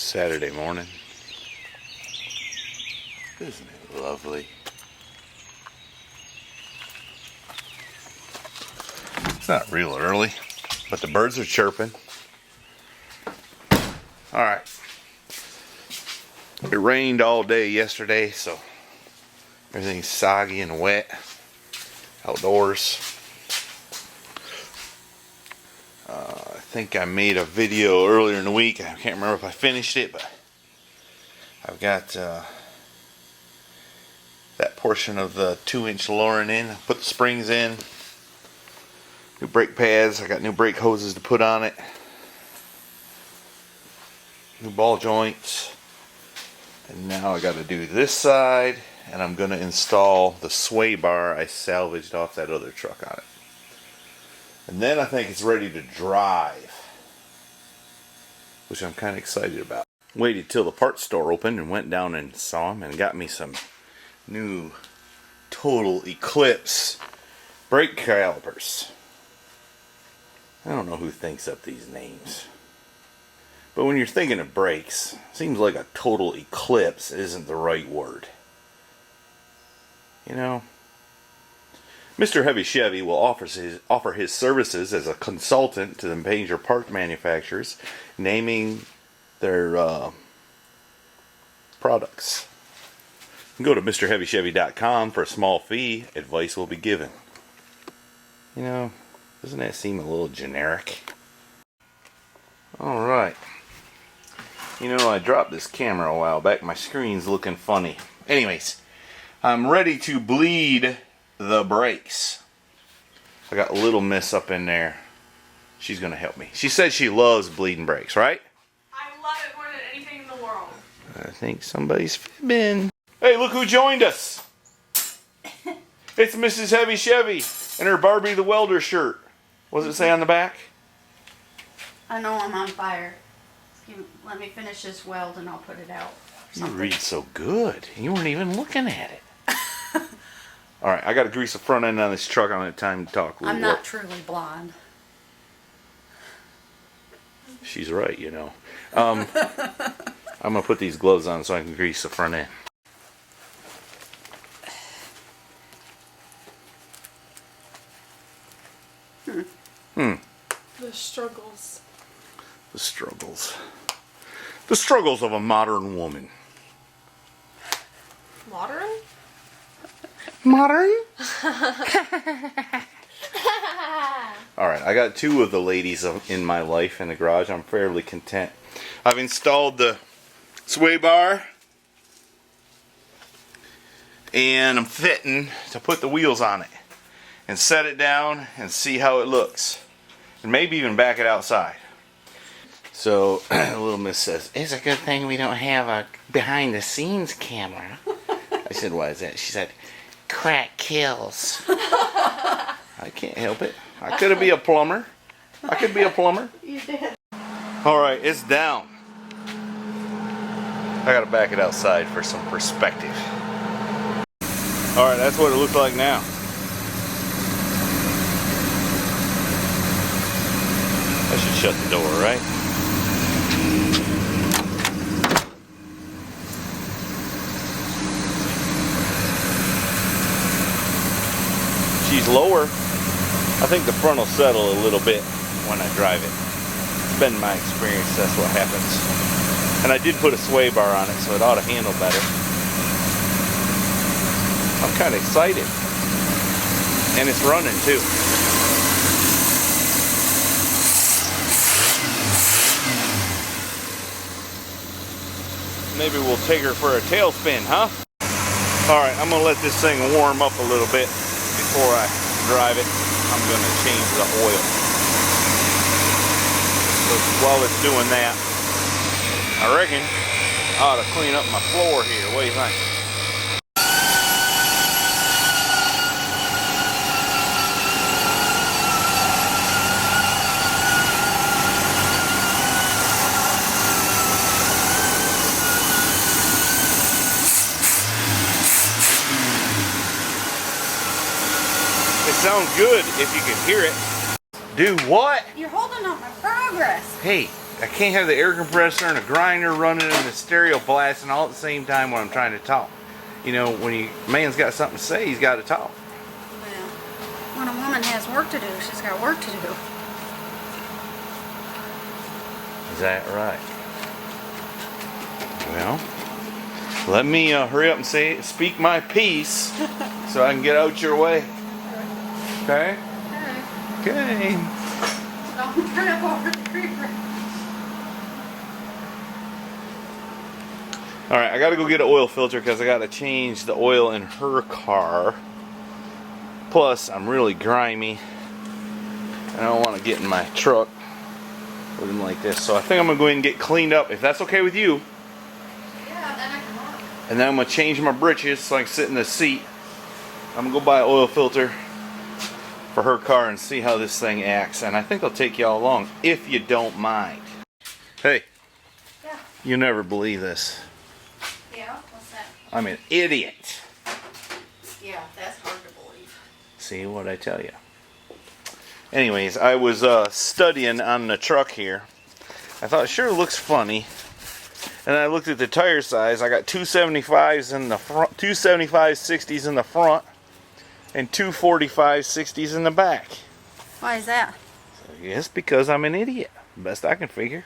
Saturday morning. Isn't it lovely? It's not real early, but the birds are chirping. Alright. It rained all day yesterday, so everything's soggy and wet outdoors. I think I made a video earlier in the week. I can't remember if I finished it, but I've got that portion of the 2-inch lowering in. I put the springs in, new brake pads. I got new brake hoses to put on it, new ball joints, and now I got to do this side, and I'm going to install the sway bar I salvaged off that other truck on it. And then I think it's ready to drive, which I'm kind of excited about. Waited till the parts store opened and went down and saw them and got me some new Total Eclipse brake calipers. I don't know who thinks up these names, but when you're thinking of brakes, it seems like a Total Eclipse isn't the right word. You know? Mr. Heavy Chevy will offer his services as a consultant to the major part manufacturers, naming their products. You can go to MrHeavyChevy.com for a small fee. Advice will be given. You know, doesn't that seem a little generic? Alright. You know, I dropped this camera a while back. My screen's looking funny. Anyways, I'm ready to bleed the brakes. I got a little miss up in there. She's gonna help me. She said she loves bleeding brakes, right? I love it more than anything in the world. I think somebody's fibbing. Hey, look who joined us. It's Mrs. Heavy Chevy and her Barbie the Welder shirt. What does it say on the back? I know I'm on fire. Let me finish this weld and I'll put it out. You read so good. You weren't even looking at it. Alright, I got to grease the front end on this truck. I don't have time to talk. I'm not truly blonde. She's right, you know. I'm going to put these gloves on so I can grease the front end. The struggles. The struggles. The struggles of a modern woman. Modern? Modern? Alright, I got 2 of the ladies in my life in the garage. I'm fairly content. I've installed the sway bar, and I'm fitting to put the wheels on it and set it down and see how it looks, and maybe even back it outside. So little miss says, "It's a good thing we don't have a behind the scenes camera." I said, "Why is that?" She said, "Crack kills." I can't help it. I could be a plumber. I could be a plumber. You did. Alright, it's down. I gotta back it outside for some perspective. Alright, that's what it looks like now. I should shut the door, right? She's lower. I think the front will settle a little bit when I drive it. It's been my experience, that's what happens. And I did put a sway bar on it, so it ought to handle better. I'm kind of excited. And it's running too. Maybe we'll take her for a tailspin, huh? Alright, I'm going to let this thing warm up a little bit before I drive it. I'm going to change the oil. So while it's doing that, I reckon I ought to clean up my floor here. What do you think? It sounds good if you can hear it. Do what? You're holding up my progress. Hey, I can't have the air compressor and a grinder running and the stereo blasting all at the same time when I'm trying to talk. You know, when man's got something to say, he's got to talk. Well, when a woman has work to do, she's got work to do. Is that right? Well, let me hurry up and speak my piece so I can get out your way. Okay? Okay. Don't turn up over the creeper. Alright, I gotta go get an oil filter because I gotta change the oil in her car. Plus, I'm really grimy. I don't want to get in my truck looking like this. So I think I'm gonna go ahead and get cleaned up, if that's okay with you. Yeah, then I can walk. And then I'm gonna change my britches so I can sit in the seat. I'm gonna go buy an oil filter for her car and see how this thing acts. And I think I'll take y'all along if you don't mind. Hey, Yeah. you never believe this. Yeah, what's that? I'm an idiot. Yeah, that's hard to believe. See what I tell you. Anyways, I was studying on the truck here. I thought it sure looks funny. And I looked at the tire size. I got 275s in the front, 275 60s in the front, and 245 60s in the back. Why is that? Yes, because I'm an idiot. Best I can figure.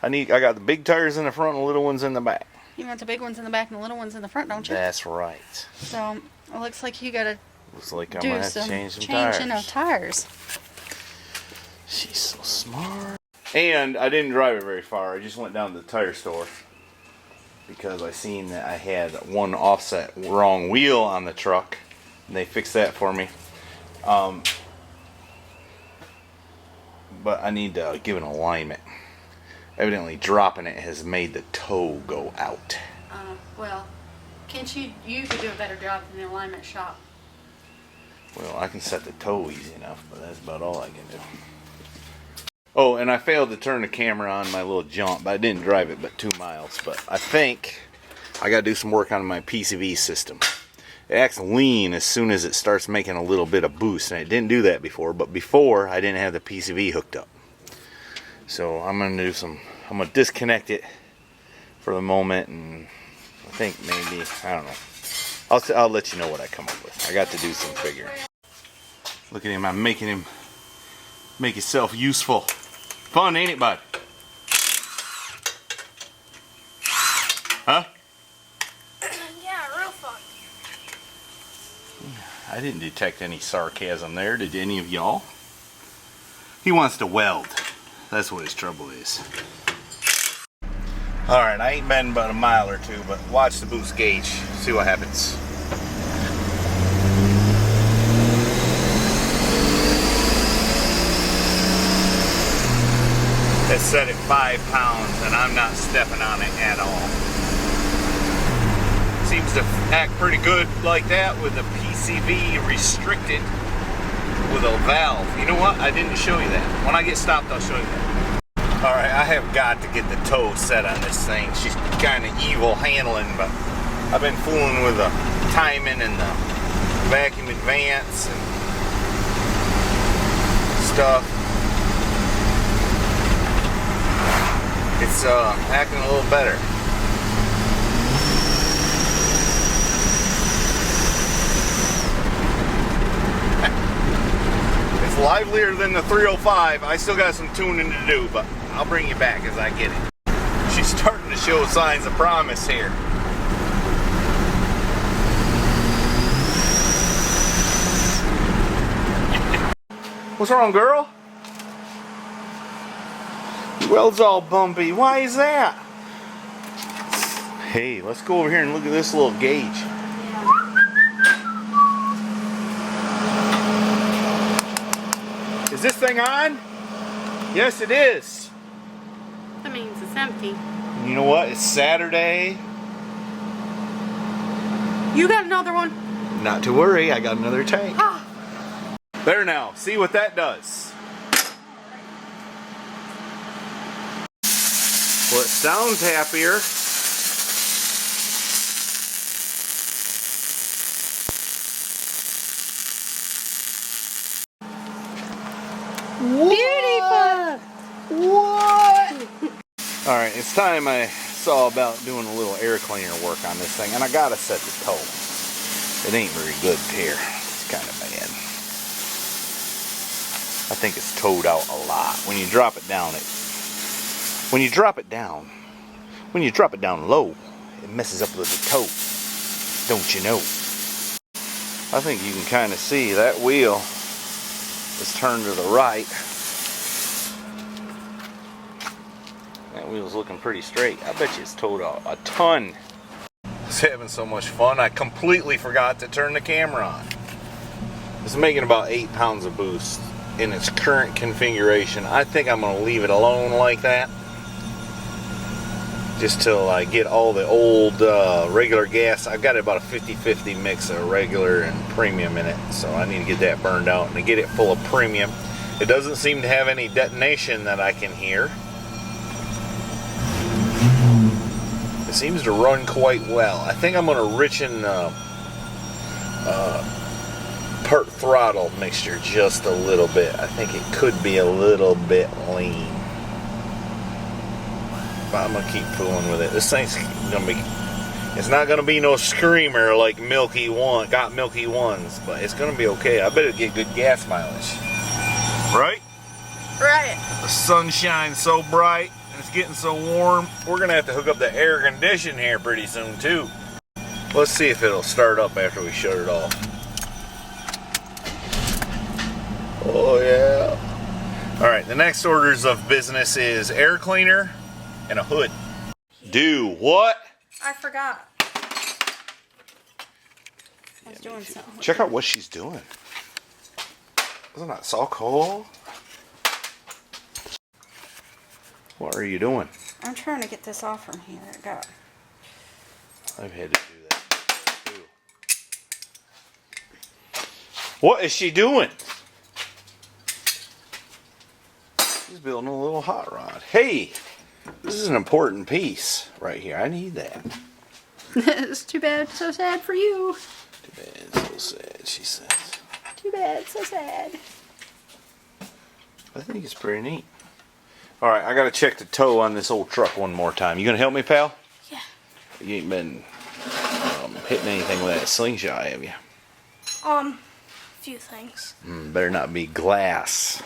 I got the big tires in the front and the little ones in the back. You want the big ones in the back and the little ones in the front, don't you? That's right. So it looks like you gotta Looks like I'm do gonna have to some change some changing tires. of tires. She's so smart. And I didn't drive it very far. I just went down to the tire store because I seen that I had one offset wrong wheel on the truck. And they fixed that for me. But I need to give an alignment. Evidently dropping it has made the toe go out. Well, can't you could do a better job than the alignment shop. Well, I can set the toe easy enough, but that's about all I can do. Oh, and I failed to turn the camera on my little jaunt, but I didn't drive it but 2 miles. But I think I got to do some work on my PCV system. It acts lean as soon as it starts making a little bit of boost, and it didn't do that before. But before, I didn't have the PCV hooked up. So I'm gonna I'm gonna disconnect it for the moment, and I think maybe, I don't know. I'll let you know what I come up with. I got to do some figuring. Look at him, I'm making him make himself useful. Fun, ain't it, bud? Huh? Yeah, real fun. I didn't detect any sarcasm there, did any of y'all? He wants to weld. That's what his trouble is. Alright, I ain't been but a mile or two, but watch the boost gauge. See what happens. It's set at 5 pounds and I'm not stepping on it at all. Seems to act pretty good like that with the PCV restricted with a valve. You know what? I didn't show you that. When I get stopped, I'll show you that. Alright, I have got to get the toe set on this thing. She's kind of evil handling, but I've been fooling with the timing and the vacuum advance and stuff. It's acting a little better. It's livelier than the 305. I still got some tuning to do, but I'll bring you back as I get it. She's starting to show signs of promise here. What's wrong, girl? Weld's all bumpy. Why is that? Hey, let's go over here and look at this little gauge. Is this thing on? Yes, it is. That means it's empty. You know what? It's Saturday. You got another one? Not to worry, I got another tank. Ah. There now. See what that does. Well, it sounds happier. Beautiful! What? Alright, it's time I saw about doing a little air cleaner work on this thing, and I gotta set the toe. It ain't very good here. It's kind of bad. I think it's towed out a lot. When you drop it down, when you drop it down low, it messes up with the toe. Don't you know? I think you can kind of see that wheel is turned to the right. That wheel's looking pretty straight. I bet you it's towed out a ton. I was having so much fun, I completely forgot to turn the camera on. It's making about 8 pounds of boost in its current configuration. I think I'm going to leave it alone like that. Just till I get all the old regular gas. I've got about a 50-50 mix of regular and premium in it. So I need to get that burned out and to get it full of premium. It doesn't seem to have any detonation that I can hear. It seems to run quite well. I think I'm going to richen part throttle mixture just a little bit. I think it could be a little bit lean. But I'm going to keep fooling with it. This thing's going to be... It's not going to be no screamer like Milky One. Got Milky Ones. But it's going to be okay. I bet it'll get good gas mileage. Right? Right. The sun shines so bright. It's getting so warm. We're going to have to hook up the air condition here pretty soon too. Let's see if it'll start up after we shut it off. Oh yeah. Alright, the next orders of business is air cleaner and a hood. Do what? I forgot. I was doing something. Check out what she's doing. Isn't that so cool? What are you doing? I'm trying to get this off from here. I've had to do that too. What is she doing? She's building a little hot rod. Hey, this is an important piece right here. I need that. It's too bad, so sad for you. Too bad, so sad, she says. Too bad, so sad. I think it's pretty neat. Alright, I gotta check the toe on this old truck one more time. You gonna help me, pal? Yeah. You ain't been hitting anything with that slingshot, have you? Few things. Better not be glass.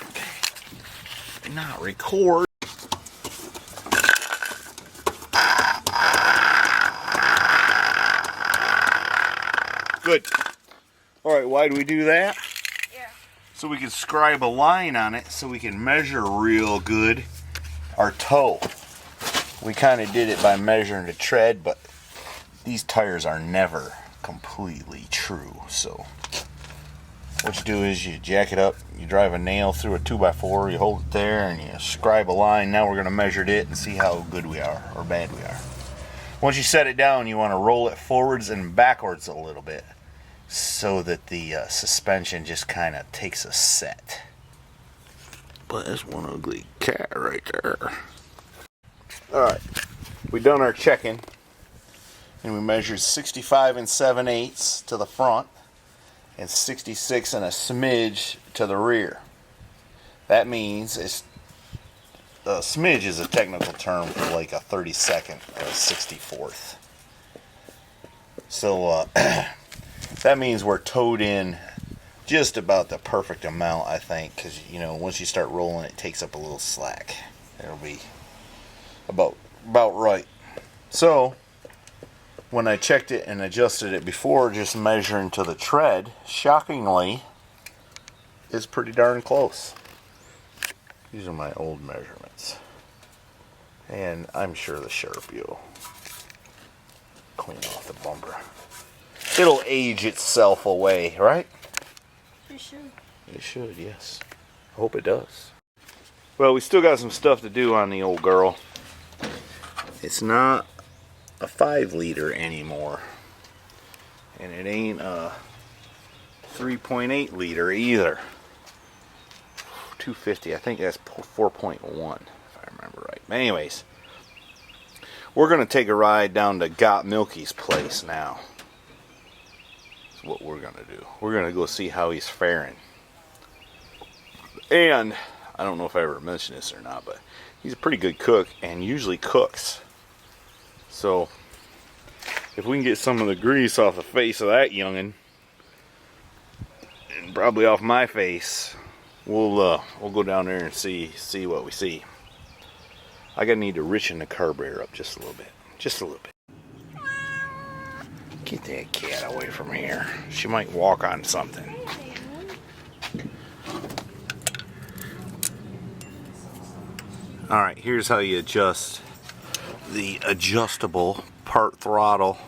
Okay. Not record. Good. Alright, why do we do that? Yeah. So we can scribe a line on it so we can measure real good our toe. We kind of did it by measuring the tread, but these tires are never completely true. So what you do is you jack it up, you drive a nail through a 2x4, you hold it there and you scribe a line. Now we're going to measure it and see how good we are or bad we are. Once you set it down, you want to roll it forwards and backwards a little bit so that the suspension just kind of takes a set. But that's one ugly cat right there. Alright, we done our checking and we measured 65 7/8 to the front and 66 and a smidge to the rear. That means it's a smidge is a technical term for like a 32nd or a 64th. So that means we're towed in just about the perfect amount, I think, because you know once you start rolling it takes up a little slack. It'll be about right. So when I checked it and adjusted it before, just measuring to the tread, shockingly is pretty darn close. These are my old measurements, and I'm sure the Sharpie will clean off the bumper. It'll age itself away, right? You should. It should, yes. I hope it does. Well, we still got some stuff to do on the old girl. It's not a 5 liter anymore. And it ain't a 3.8 liter either. 250, I think that's 4.1 if I remember right. But anyways, we're going to take a ride down to Got Milky's place now. That's what we're gonna do. We're gonna go see how he's faring. And I don't know if I ever mentioned this or not, but he's a pretty good cook and usually cooks. So if we can get some of the grease off the face of that youngin', and probably off my face, we'll go down there and see what we see. I gotta need to richen the carburetor up just a little bit. Just a little bit. Get that cat away from here. She might walk on something. Alright, here's how you adjust the adjustable part throttle.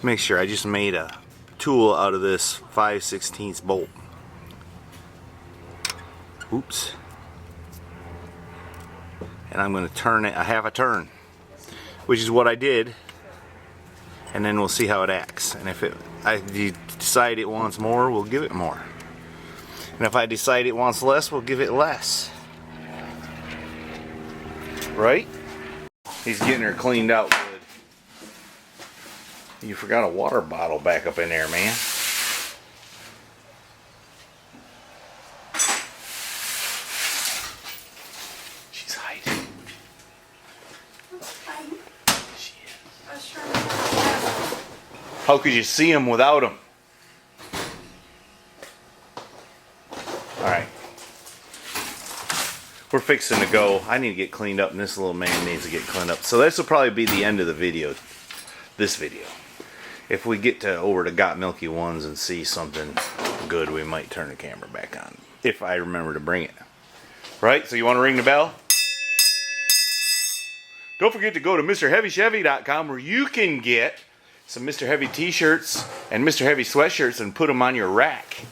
Make sure I just made a tool out of this 5/16 bolt. Oops. And I'm going to turn it a half a turn, which is what I did, and then we'll see how it acts. And if I decide it wants more, we'll give it more, and if I decide it wants less, we'll give it less. Right? He's getting her cleaned out good. You forgot a water bottle back up in there, man. She's hiding. She is. How could you see him without him? Alright. We're fixing to go. I need to get cleaned up, and this little man needs to get cleaned up. So this will probably be the end of the video. This video. If we get to over to Got Milky Ones and see something good, we might turn the camera back on. If I remember to bring it. Right? So you want to ring the bell? Don't forget to go to MrHeavyChevy.com where you can get some Mr. Heavy t-shirts and Mr. Heavy sweatshirts and put them on your rack.